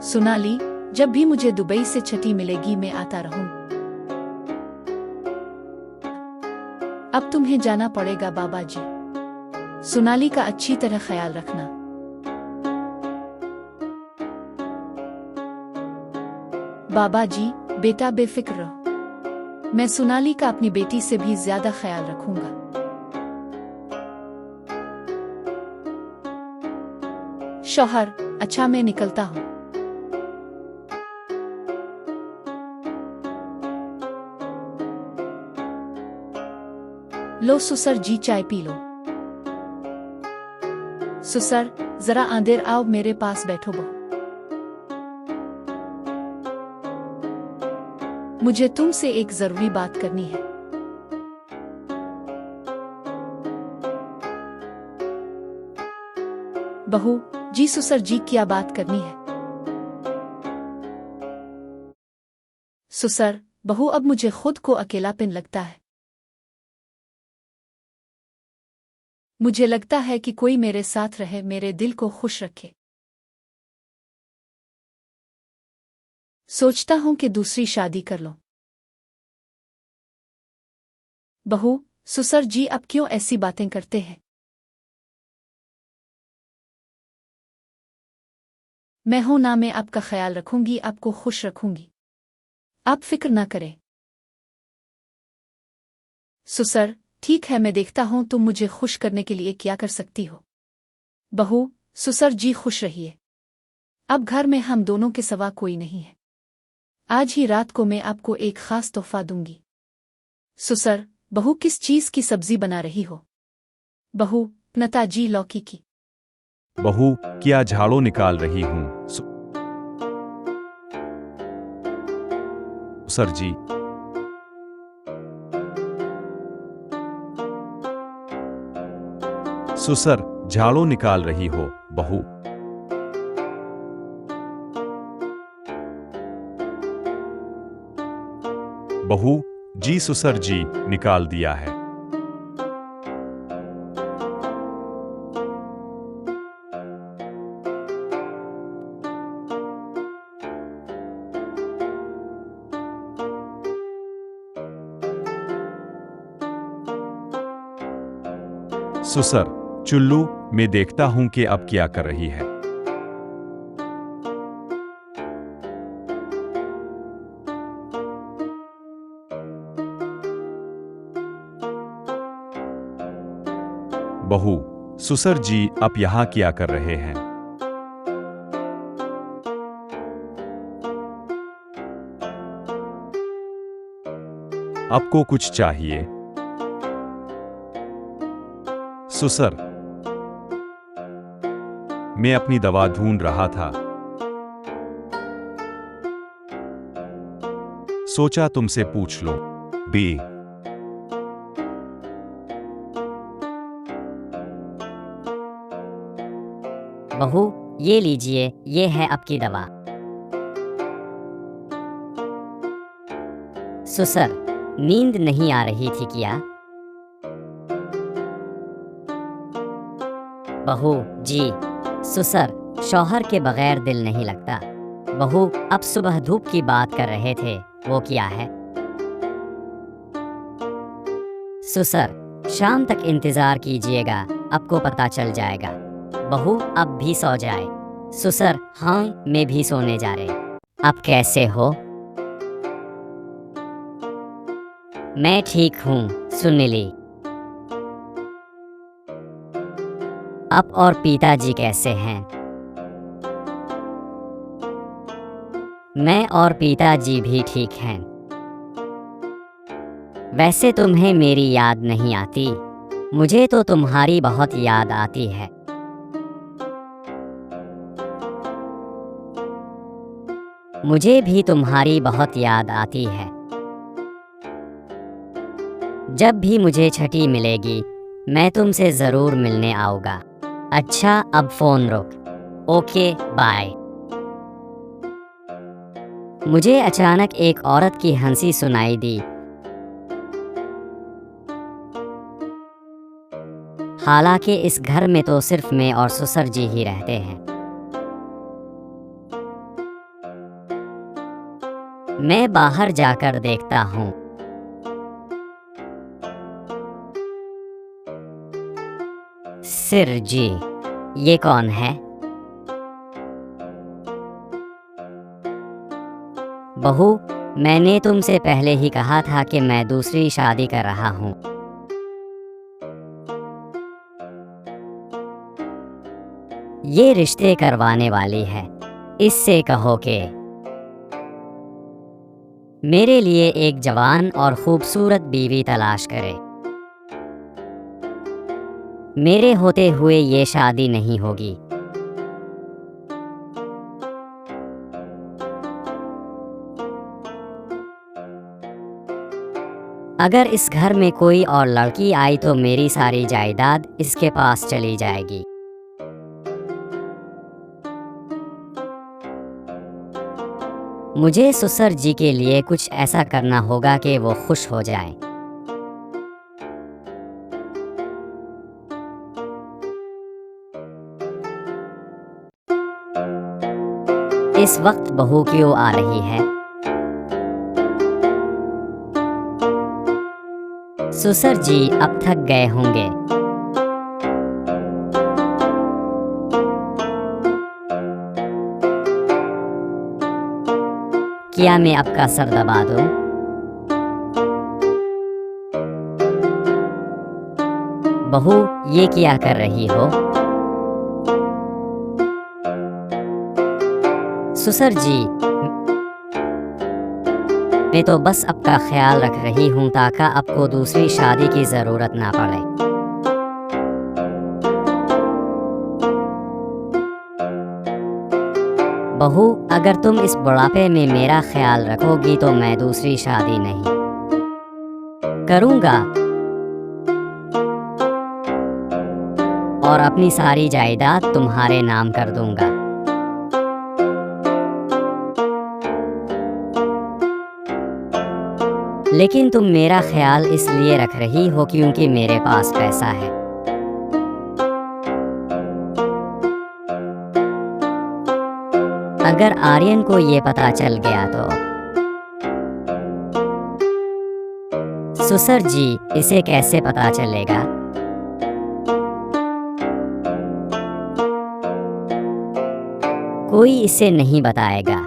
सोनाली, जब भी मुझे दुबई से छुट्टी मिलेगी मैं आता रहूं। अब तुम्हें जाना पड़ेगा बाबा जी। सोनाली का अच्छी तरह ख्याल रखना। बाबा जी, बेटा बेफिक्र रहो। मैं सोनाली का अपनी बेटी से भी ज्यादा ख्याल रखूंगा। शौहर, अच्छा मैं निकलता हूं। लो सुसर जी, चाय पी लो। सुसर, जरा अंदर आओ, मेरे पास बैठो बहू। मुझे तुमसे एक जरूरी बात करनी है। बहू जी, सुसर जी, क्या बात करनी है? सुसर, बहू, अब मुझे खुद को अकेलापन लगता है। मुझे लगता है कि कोई मेरे साथ रहे, मेरे दिल को खुश रखे। सोचता हूं कि दूसरी शादी कर लो। बहू, सुसर जी, अब क्यों ऐसी बातें करते हैं? मैं हूं ना, मैं आपका ख्याल रखूंगी, आपको खुश रखूंगी। आप फिक्र ना करें। सुसर, ठीक है, मैं देखता हूं तुम मुझे खुश करने के लिए क्या कर सकती हो। बहू, सुसर जी, खुश रहिए। अब घर में हम दोनों के सिवा कोई नहीं है। आज ही रात को मैं आपको एक खास तोहफा दूंगी। सुसर, बहू, किस चीज की सब्जी बना रही हो? बहू, नताजी, लौकी की। बहू, क्या झाड़ू निकाल रही हूँ? सर जी। सुसर, झाड़ू निकाल रही हो बहू? बहू जी, सुसर जी, निकाल दिया है। सुसर, चुल्लू, मैं देखता हूं कि अब क्या कर रही है। बहू, सुसर जी, आप यहां क्या कर रहे हैं? आपको कुछ चाहिए? सुसर, मैं अपनी दवा ढूंढ रहा था। सोचा तुमसे पूछ लो। बी। बहू, ये लीजिए, ये है आपकी दवा। सुसर, नींद नहीं आ रही थी क्या? बहू जी, सुसर, शौहर के बगैर दिल नहीं लगता। बहू, अब सुबह धूप की बात कर रहे थे, वो क्या है? सुसर, शाम तक इंतजार कीजिएगा, आपको पता चल जाएगा। बहू, अब भी सो जाए। सुसर, हाँ, मैं भी सोने जा रही। अब कैसे हो? मैं ठीक हूँ सुनीली। आप और पिताजी कैसे हैं? मैं और पिताजी भी ठीक हैं। वैसे तुम्हें मेरी याद नहीं आती? मुझे तो तुम्हारी बहुत याद आती है। मुझे भी तुम्हारी बहुत याद आती है। जब भी मुझे छुट्टी मिलेगी मैं तुमसे ज़रूर मिलने आऊँगा। अच्छा, अब फ़ोन रख। Okay, bye. मुझे अचानक एक औरत की हंसी सुनाई दी। हालांकि इस घर में तो सिर्फ मैं और सुसर जी ही रहते हैं। मैं बाहर जाकर देखता हूँ। सिर जी, ये कौन है? बहू, मैंने तुमसे पहले ही कहा था कि मैं दूसरी शादी कर रहा हूँ। ये रिश्ते करवाने वाली है, इससे कहो कि मेरे लिए एक जवान और खूबसूरत बीवी तलाश करे। मेरे होते हुए ये शादी नहीं होगी। अगर इस घर में कोई और लड़की आई तो मेरी सारी जायदाद इसके पास चली जाएगी। मुझे ससुर जी के लिए कुछ ऐसा करना होगा कि वो खुश हो जाए। इस वक्त बहू क्यों आ रही है? ससुर जी अब थक गए होंगे। क्या मैं आपका सर दबा दूं? बहू, ये क्या कर रही हो? ससुर जी, मैं तो बस आपका ख्याल रख रही हूँ ताकि आपको दूसरी शादी की जरूरत ना पड़े। बहू, अगर तुम इस बुढ़ापे में मेरा ख्याल रखोगी तो मैं दूसरी शादी नहीं करूँगा और अपनी सारी जायदाद तुम्हारे नाम कर दूँगा। लेकिन तुम मेरा ख्याल इसलिए रख रही हो क्योंकि मेरे पास पैसा है। अगर आर्यन को ये पता चल गया तो ससुर जी, इसे कैसे पता चलेगा? कोई इसे नहीं बताएगा।